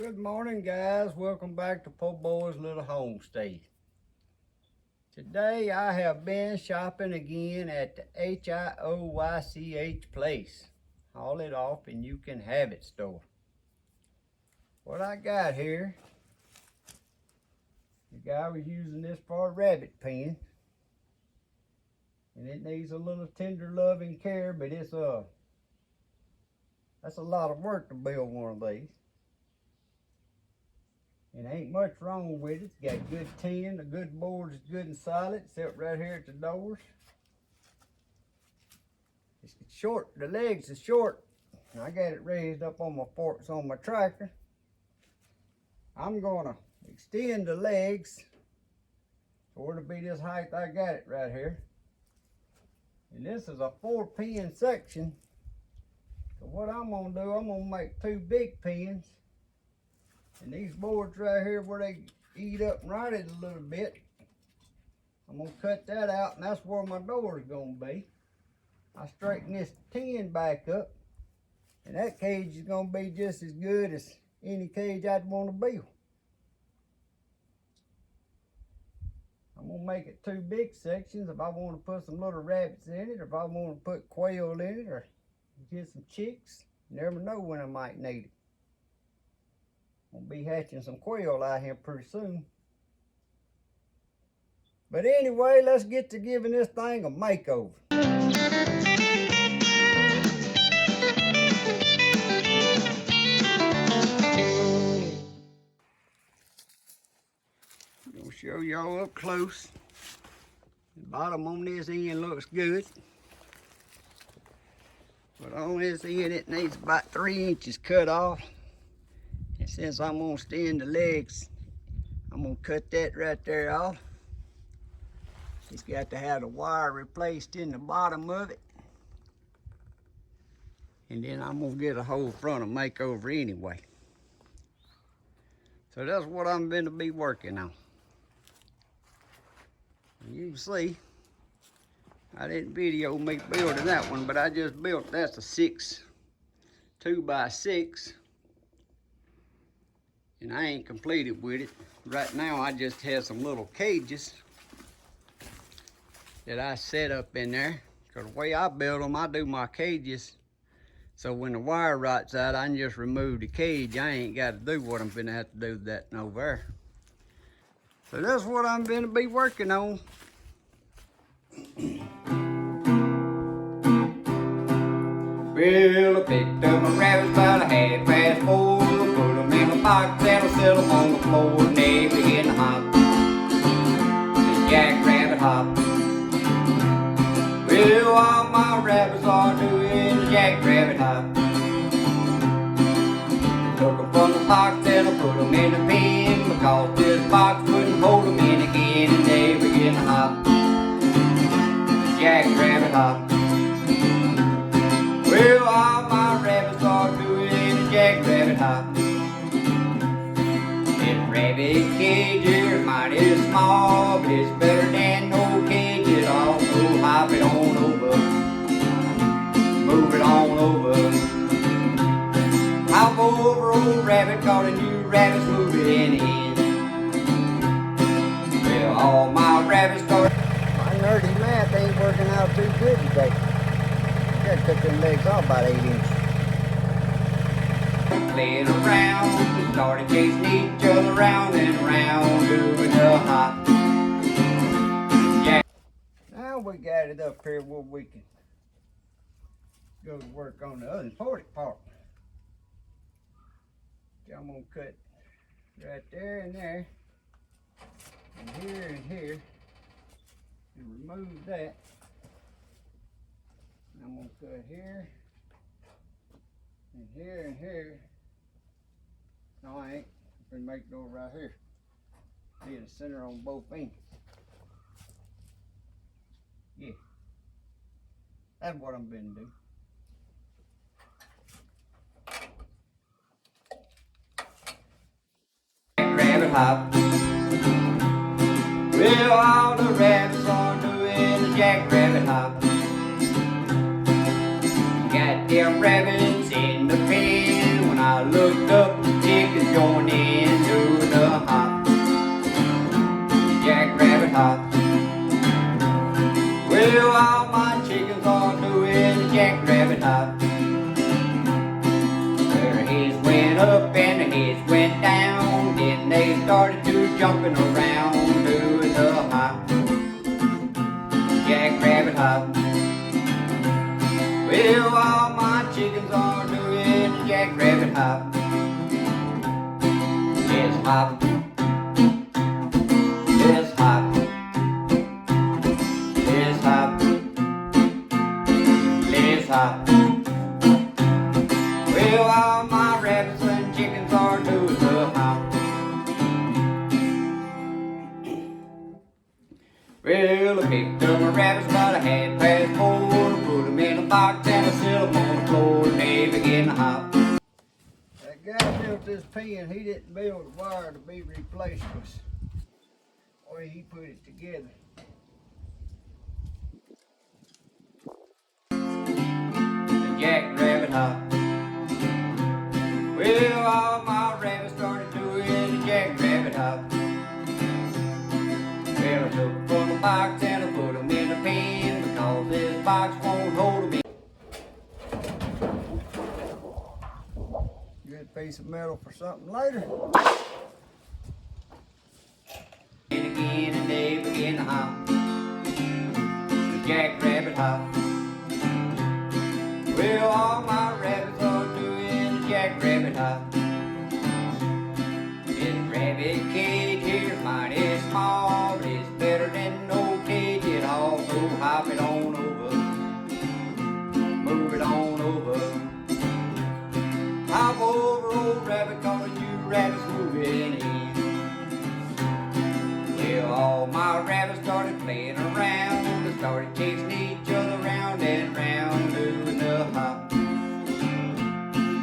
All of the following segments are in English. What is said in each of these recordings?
Good morning, guys. Welcome back to Po Boy's Little Homestead. Today I have been shopping again at the HIOYCH place. Haul it off and you can have it store. What I got here, the guy was using this for a rabbit pen. And it needs a little tender loving care, but that's a lot of work to build one of these. And ain't much wrong with it. It's got good tin, the good board is good and solid, except right here at the doors. It's short, the legs are short. I got it raised up on my forks on my tractor. I'm gonna extend the legs so it'll be this height. I got it right here. And this is a 4-pin section. So what I'm gonna do, I'm gonna make 2 big pins. And these boards right here where they eat up and rot it a little bit, I'm gonna cut that out, and that's where my door is gonna be. I straighten this tin back up, and that cage is gonna be just as good as any cage I'd want to build. I'm gonna make it 2 big sections if I want to put some little rabbits in it, or if I want to put quail in it, or get some chicks. You never know when I might need it. I'll be hatching some quail out here pretty soon. But anyway, let's get to giving this thing a makeover. I'm gonna show y'all up close. The bottom on this end looks good. But on this end it needs about 3 inches cut off. And since I'm gonna extend the legs, I'm gonna cut that right there off. It's got to have the wire replaced in the bottom of it. And then I'm gonna get a whole front of makeover anyway. So that's what I'm gonna be working on. And you can see, I didn't video me building that one, but I just built, that's a 2x6. And I ain't completed with it. Right now I just have some little cages that I set up in there. Because the way I build them, I do my cages. So when the wire rots out, I can just remove the cage. I ain't got to do what I'm gonna have to do with that over there. So that's what I'm gonna be working on. Well, I picked up my rabbits about 4:30. Put them in a box and I set them on the floor, and they begin to hop. The jackrabbit hop. Well, all my rabbits are doing the jackrabbit hop. Took them from the box and I put them in the pen, because this box wouldn't hold them in again, and they begin to hop. The jackrabbit hop. Well, all my rabbits are doing the jackrabbit hop. This rabbit cage here is mighty small, but it's better than no cage at all. So hop it on over, move it on over. Hop over, old rabbit, caught a new rabbit's moving in the end. Well, all my rabbits start. My nerdy math ain't working out too good today. Gotta cut them legs off about 8 inches. Playing around, we started chasing each other round and round, doing the hop. Yeah. Now we got it up here where we can go to work on the other important part. I'm gonna cut right there and there, and here, and remove that. I'm gonna cut here, and here, and here. No, I ain't. I'm gonna make it over right here. Be in the center on both ends. Yeah. That's what I'm gonna do. Rabbit hop. Well, all the rabbits are doing the jackrabbit hop. Got them rabbits in the pen. When I looked up, the chickens joined jumping around doing the hop, jackrabbit hop. Well, all my chickens are doing the jackrabbit hop. Let's hop, let's hop, let's hop, let's hop. Well, all my rabbits and chickens are doing the hop. Well, I picked up my rabbits about 4:30, put them in a box and I set them on the floor and they began to hop. That guy built this pen, he didn't build the wire to be replaced with the way he put it together. The jackrabbit hop. Well, all my rabbits started doing the jackrabbit hop. Well, I took them from the box and I put them in the pen because this box won't hold them in. Good piece of metal for something later. And again and they begin to hop. The jackrabbit hop. Well, all my rabbits are doing the jackrabbit hop. This rabbit cage here's mighty small, but it's better than no cage at all. So hop it on over, move it on over. Hop over, old rabbit, cause you rabbits moving in. Well, all my rabbits started playing around. They started chasing each other round and round, doing the hop,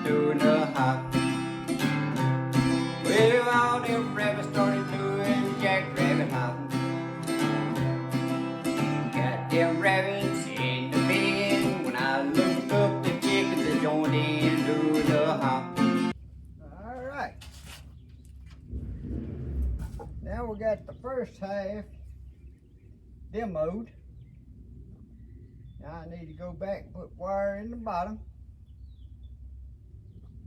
doing the hop. Well, all them rabbits started doing the jackrabbit hop. Got them rabbits in the pen. When I looked up, the chickens had joined in, doing the hop. All right. Now we got the first half demoed. Now I need to go back and put wire in the bottom.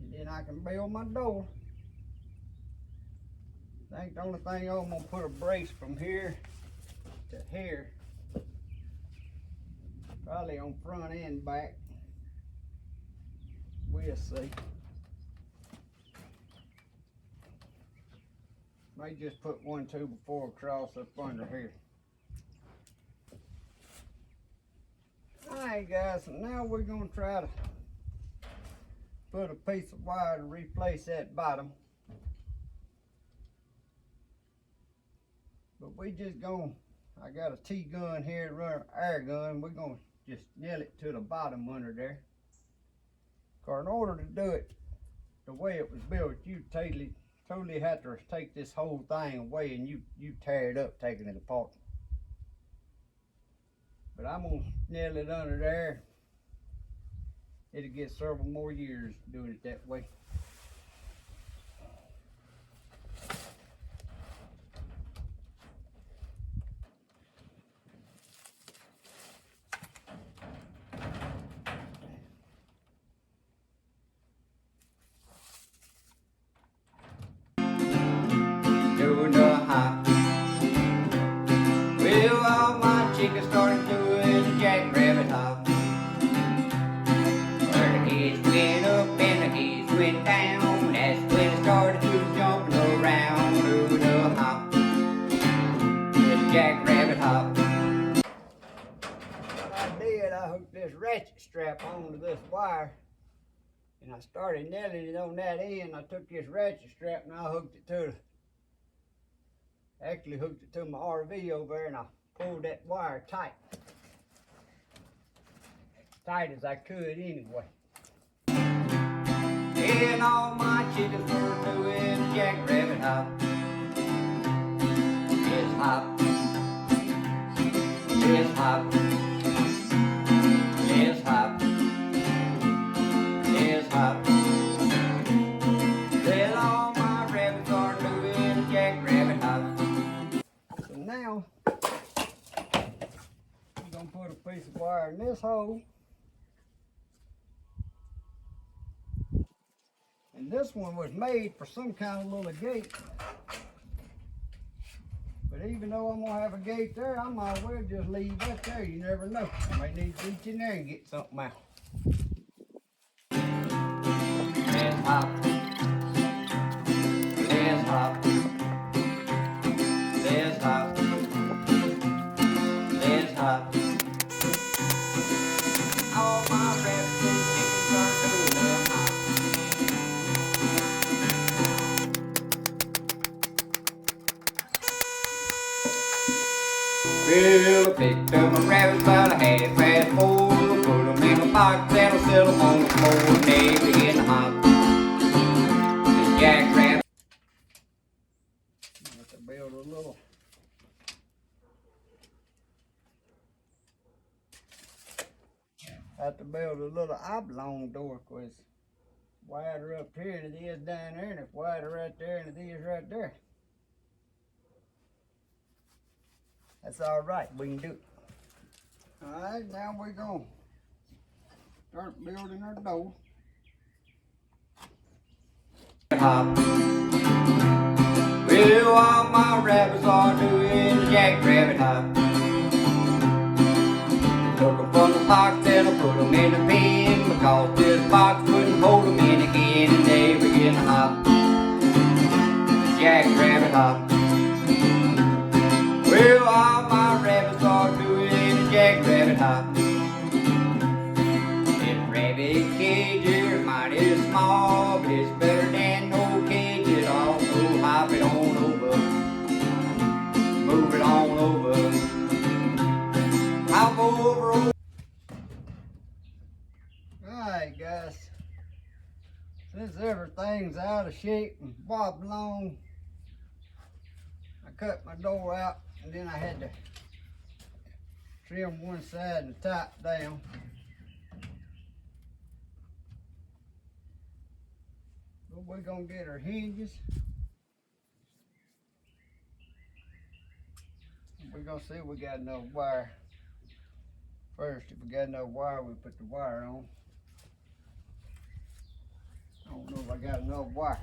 And then I can build my door. I think the only thing I'm gonna put a brace from here to here. Probably on front and back. We'll see. May just put 1, 2 before across up under here. Alright guys, so now we're gonna try to put a piece of wire to replace that bottom. But we just gonna, I got a T-gun here to run an air gun. We're gonna just nail it to the bottom under there. Cause in order to do it the way it was built, you totally have to take this whole thing away and you tear it up taking it apart. But I'm gonna nail it under there. It'll get several more years doing it that way. Doing the hop. Well, all my chickens started doing the jackrabbit hop. Where the heads went up and the heads went down. That's when it started to jumping around, doing the hop. The jackrabbit hop. What I did, I hooked this ratchet strap onto this wire. And I started nailing it on that end. I took this ratchet strap and I hooked it to actually hooked it to my RV over there and I pulled that wire tight. As tight as I could anyway. And all my chickens were doing jackrabbit hop. It's hop. It's hop. It's hop. It's hop. Then all my rabbits are doing jackrabbit hop. So now, I'm going to put a piece of wire in this hole. And this one was made for some kind of little gate. But even though I'm gonna have a gate there, I might as well just leave that there. You never know. I might need to reach in there and get something out. Let's hop. Let's hop. Let's hop. Let's hop. All my rabbits and chickens are doing the hop. Well, I picked up my rabbits about a half past 4. Put them in a box and I'll sell them on the floor. And they begin to hop. The jackrabbit. I have to build a little. I have to build a little oblong door because it's wider up here than it is down there, and it's wider right there than it is right there. That's all right, we can do it. All right, now we're going to start building our door. Hop. Well, all my rabbits are doing the jackrabbit hop. Took them from the box and I put them in the pen because this box couldn't hold them in again, and they begin to hop. The jackrabbit hop. Well, all my rabbits are doing the jackrabbit hop. This rabbit cage is mighty small, but it's better than no cage at all. So hop it on over, move it on over, hop over. Alright guys, since everything's out of shape and bobbed along, I cut my door out. And then I had to trim one side and top down. But we're gonna get our hinges. We're gonna see if we got enough wire. First, if we got enough wire, we put the wire on. I don't know if I got enough wire.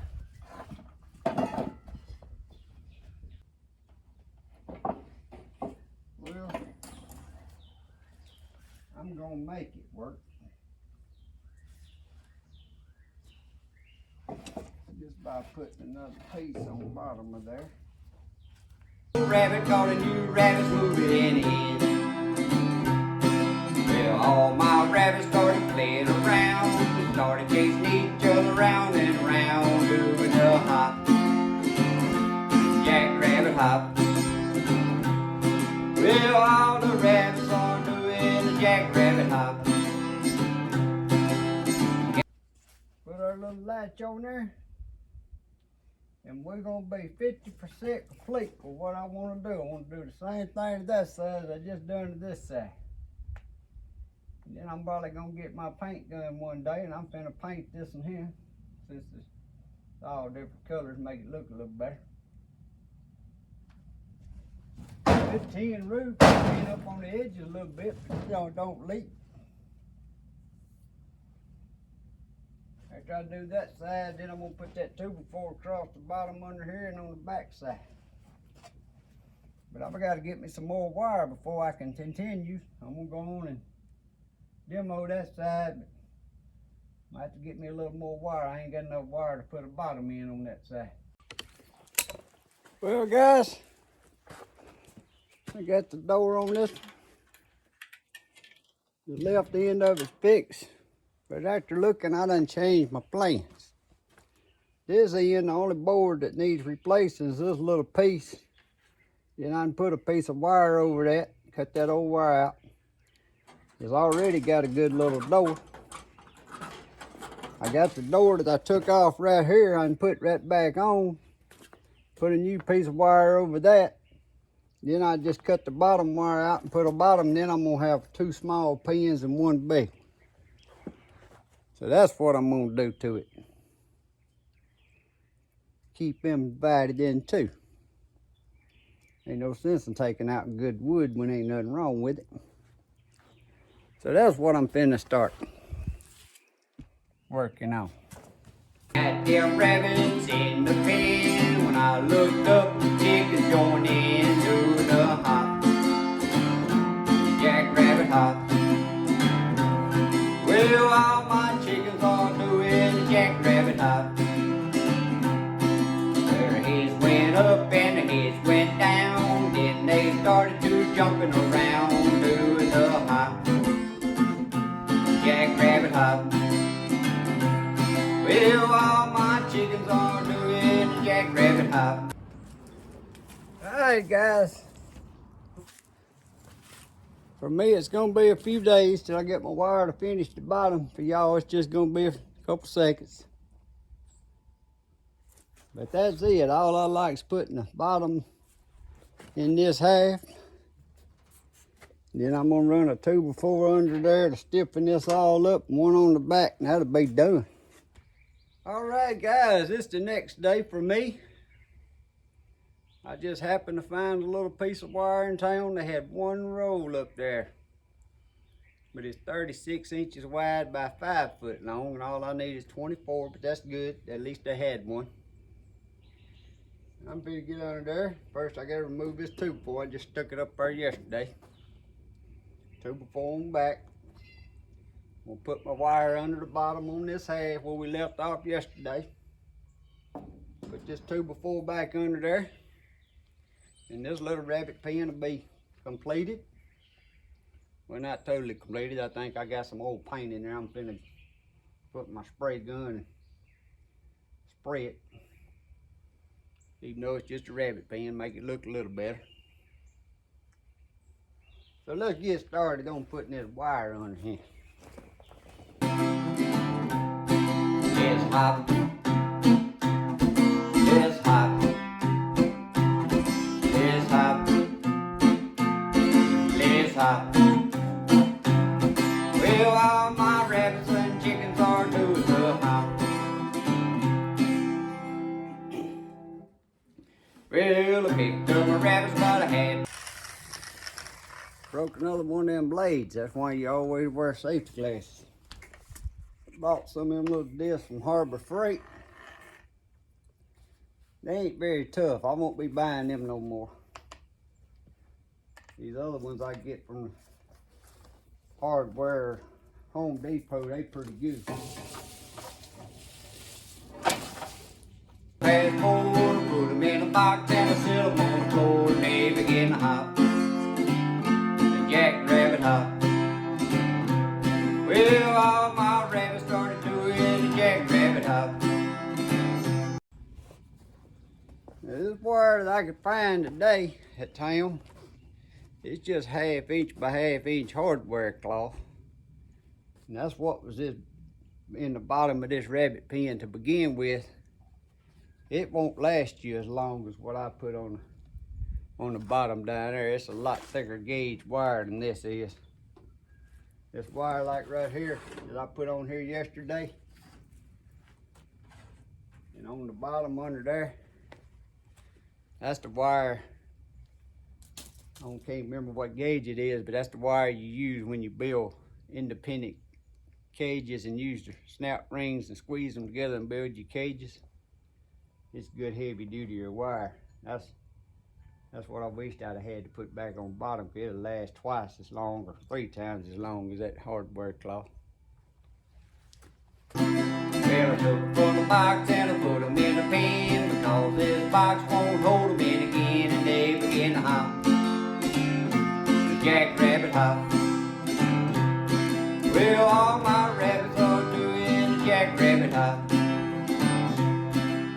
Well, I'm gonna make it work. Just by putting another piece on the bottom of there. Rabbit caught a new rabbit, move it in the end. Well, all my rabbits started playing around, started chasing each other round and round, doing the hop, jackrabbit hop. Well, all the rabbits are doing the jackrabbit hop. Put our little latch on there, and we're gonna be 50% complete with what I want to do. I want to do the same thing to that side as I just done to this side. And then I'm probably gonna get my paint done one day, and I'm finna paint this one here, since it's all different colors, make it look a little better. This tin roof clean up on the edges a little bit, but don't leak. After I do that side, then I'm gonna put that 2x4 across the bottom under here and on the back side. But I've got to get me some more wire before I can continue. I'm gonna go on and demo that side, but I might have to get me a little more wire. I ain't got enough wire to put a bottom in on that side. Well guys, I got the door on this one. The left end of it's fixed, but after looking, I done changed my plans. This end, the only board that needs replacing is this little piece. Then I can put a piece of wire over that, cut that old wire out. It's already got a good little door. I got the door that I took off right here, I can put right back on. Put a new piece of wire over that. Then I just cut the bottom wire out and put a bottom. Then I'm gonna have 2 small pins and 1 big. So that's what I'm gonna do to it. Keep them divided in 2. Ain't no sense in taking out good wood when ain't nothing wrong with it. So that's what I'm finna start working on. Got them rabbits in the pen. When I looked up, the chickens joined in doing the hop, jackrabbit hop. Well, all my chickens are doing the jackrabbit hop. Their heads went up and their heads went down. Then they started to jumping around doing the hop, jackrabbit hop. Well, all my chickens are doing the jackrabbit hop. Alright guys, for me it's gonna be a few days till I get my wire to finish the bottom. For y'all it's just gonna be a couple seconds. But that's it. All I like is putting the bottom in this half. Then I'm gonna run a 2x4 under there to stiffen this all up, and one on the back, and that'll be done. Alright guys, it's the next day for me. I just happened to find a little piece of wire in town. They had one roll up there, but it's 36 inches wide by 5 foot long, and all I need is 24, but that's good. At least they had one. I'm gonna get under there. First I gotta remove this 2x4. I just stuck it up there yesterday. 2x4 on the back. We'll put my wire under the bottom on this half where we left off yesterday. Put this 2x4 back under there. And this little rabbit pen will be completed. Well, not totally completed. I think I got some old paint in there. I'm finna put my spray gun and spray it. Even though it's just a rabbit pen, make it look a little better. So let's get started on putting this wire under here. It's hot. It's hot. It's hot. It's hot. Well, all my rabbits and chickens are doing the hop. Well, I picked up my rabbits by the hand. Broke another one of them blades. That's why you always wear safety glasses. Bought some of them little discs from Harbor Freight. They ain't very tough. I won't be buying them no more. These other ones I get from Hardware, Home Depot, they pretty good. Fast forward, put them in a box and I sit them on the floor and they begin to hop. The jackrabbit hop. Well, all my rabbits started doing the jackrabbit hop. Now, this wire that I could find today at town, it's just 1/2 inch by 1/2 inch hardware cloth. And that's what was this in the bottom of this rabbit pen to begin with. It won't last you as long as what I put on the bottom down there. It's a lot thicker gauge wire than this is. This wire like right here that I put on here yesterday, and on the bottom under there, that's the wire. I can't remember what gauge it is, but that's the wire you use when you build independent cages and use the snap rings and squeeze them together and build your cages. It's good heavy duty wire. That's what I wished I'd have had to put back on the bottom, because it'll last twice as long or 3 times as long as that hardware cloth. Well, I took from the box and I put them in a pen, because this box won't hold them in again, and they begin to hop. The jackrabbit hop. Well, all my rabbits are doing the jackrabbit hop.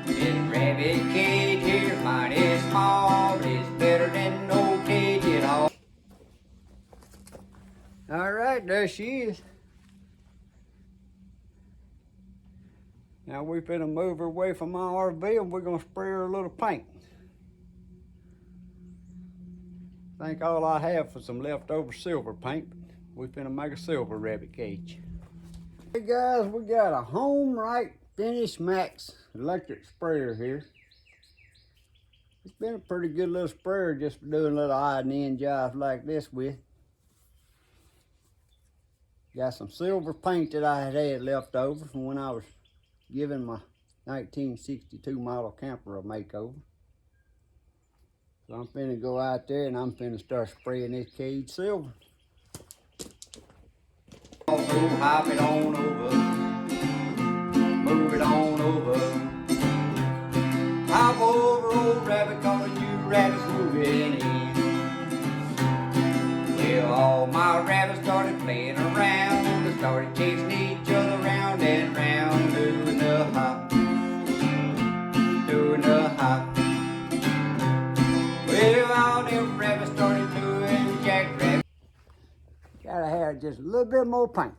This rabbit cage here is mighty small, but it's better than no cage at all. Alright, there she is. Now we're finna move her away from my RV and we're gonna spray her a little paint. I think all I have was some leftover silver paint. We're finna make a silver rabbit cage. Hey guys, we got a Home Right Finish Max electric sprayer here. It's been a pretty good little sprayer just for doing little odd and end jobs like this with. Got some silver paint that I had left over from when I was giving my 1962 model camper a makeover. So I'm finna go out there and I'm finna start spraying this cage silver. Also hop it on over, move it on over. Hop over, old rabbit, cause a new rabbit's moving in. Well, all my rabbits started playing around. They started chasing each other round and round, doing the hop, doing the hop. Well, all them rabbits started doing jackrabbit. Gotta have just a little bit more paint.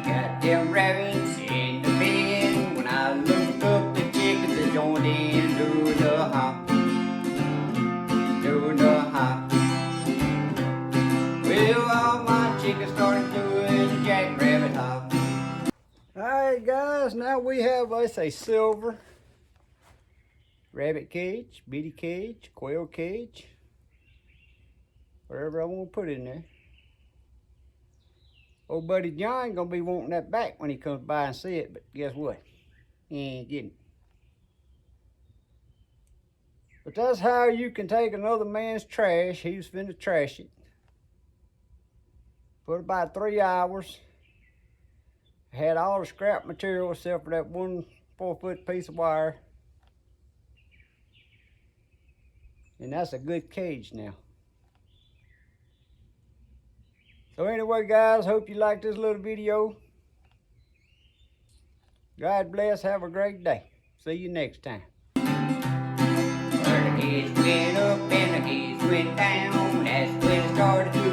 Got them rabbits in the bin. When I looked up, the chickens had joined in, doing the hop, doing the hop. Well, all my chickens started doing the jackrabbit hop. Alright guys, now we have us a silver rabbit cage, bitty cage, quail cage, whatever I want to put in there. Old buddy John gonna be wanting that back when he comes by and see it, but guess what? He ain't getting it. But that's how you can take another man's trash. He was finna trash it. Put about 3 hours. Had all the scrap material except for that 1 4-foot piece of wire. And that's a good cage now. So anyway, guys, hope you liked this little video. God bless. Have a great day. See you next time. Well, the kids went up and the kids went down. That's when it started to